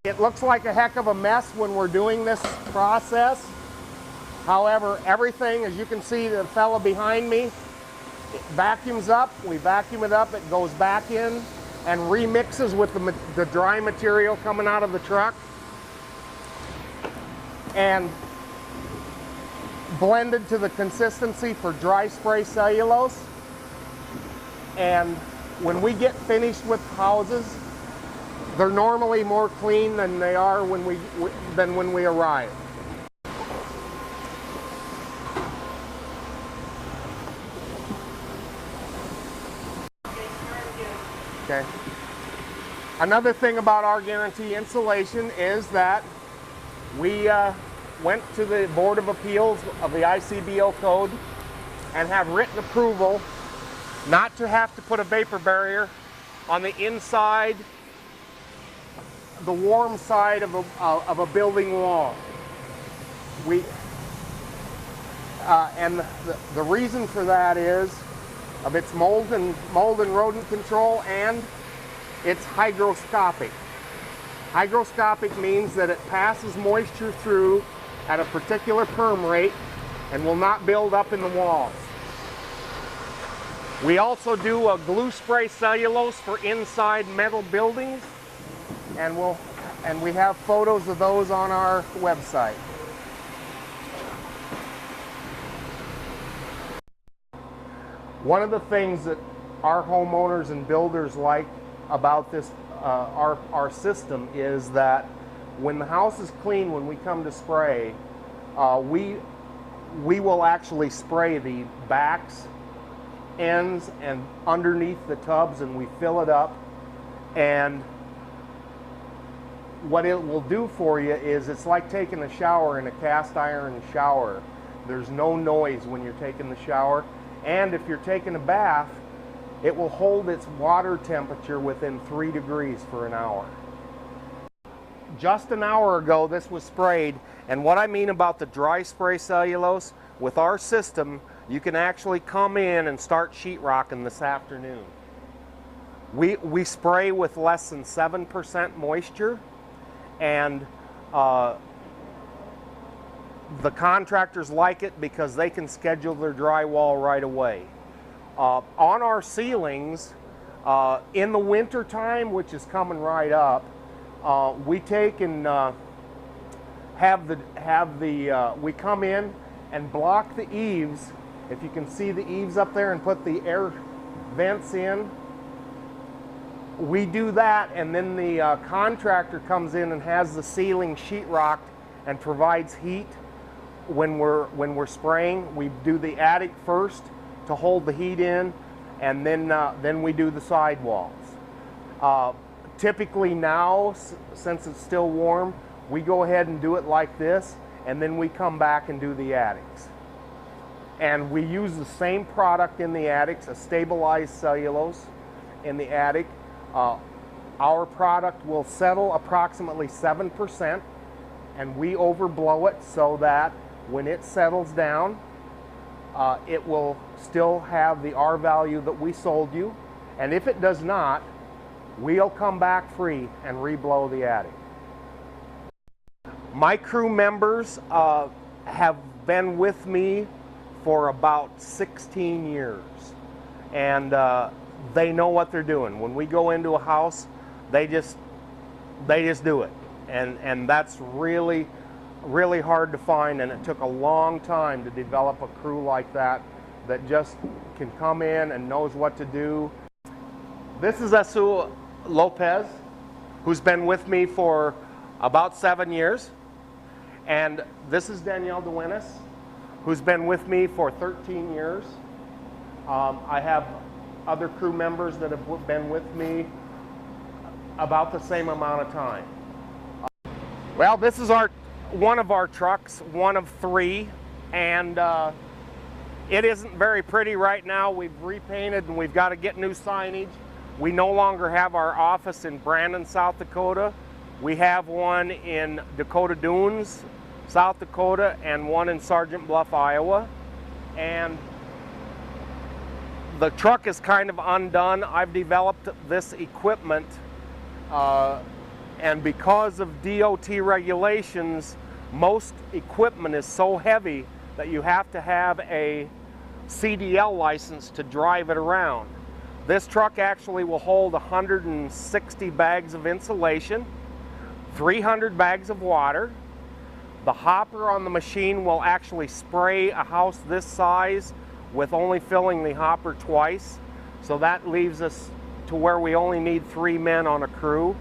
It looks like a heck of a mess when we're doing this process. However, everything, as you can see, the fella behind me, it vacuums up, we vacuum it up, it goes back in and remixes with the dry material coming out of the truck and blended to the consistency for dry spray cellulose. And when we get finished with houses, they're normally more clean than they are when we arrive. Okay. Another thing about our Guarantee Insulation is that we went to the Board of Appeals of the ICBO code and have written approval not to have to put a vapor barrier on the inside, the warm side of a building wall. And the reason for that is of its mold and rodent control, and it's hygroscopic. Hygroscopic means that it passes moisture through at a particular perm rate and will not build up in the walls. We also do a glue spray cellulose for inside metal buildings, and we have photos of those on our website. One of the things that our homeowners and builders like about this our system is that when the house is clean, when we come to spray, we will actually spray the backs, ends, and underneath the tubs, and we fill it up. And what it will do for you is it's like taking a shower in a cast iron shower. There's no noise when you're taking the shower. And if you're taking a bath, it will hold its water temperature within 3 degrees for an hour. Just an hour ago, this was sprayed, and what I mean about the dry spray cellulose, with our system, you can actually come in and start sheetrocking this afternoon. We spray with less than 7% moisture, and the contractors like it because they can schedule their drywall right away. On our ceilings, in the winter time, which is coming right up, we take and we come in and block the eaves. If you can see the eaves up there, and put the air vents in. We do that, and then the contractor comes in and has the ceiling sheetrocked and provides heat. When we're spraying, we do the attic first to hold the heat in, and then we do the sidewalls. Typically now, since it's still warm, we go ahead and do it like this, and then we come back and do the attics. And we use the same product in the attics, a stabilized cellulose in the attic. Our product will settle approximately 7%, and we overblow it so that when it settles down, it will still have the R value that we sold you. And if it does not, we'll come back free and reblow the attic. My crew members have been with me for about 16 years, and they know what they're doing. When we go into a house, they just do it, and that's really hard to find, and it took a long time to develop a crew like that just can come in and knows what to do. This is Asu Lopez, who's been with me for about 7 years, and this is Danielle Duenas, who's been with me for 13 years. I have other crew members that have been with me about the same amount of time. Well, this is one of our trucks, one of 3, and it isn't very pretty right now. We've repainted and we've got to get new signage. We no longer have our office in Brandon, South Dakota. We have one in Dakota Dunes, South Dakota, and one in Sergeant Bluff, Iowa. And the truck is kind of undone. I've developed this equipment And because of DOT regulations, most equipment is so heavy that you have to have a CDL license to drive it around. This truck actually will hold 160 bags of insulation, 300 bags of water. The hopper on the machine will actually spray a house this size with only filling the hopper twice. So that leaves us to where we only need 3 men on a crew.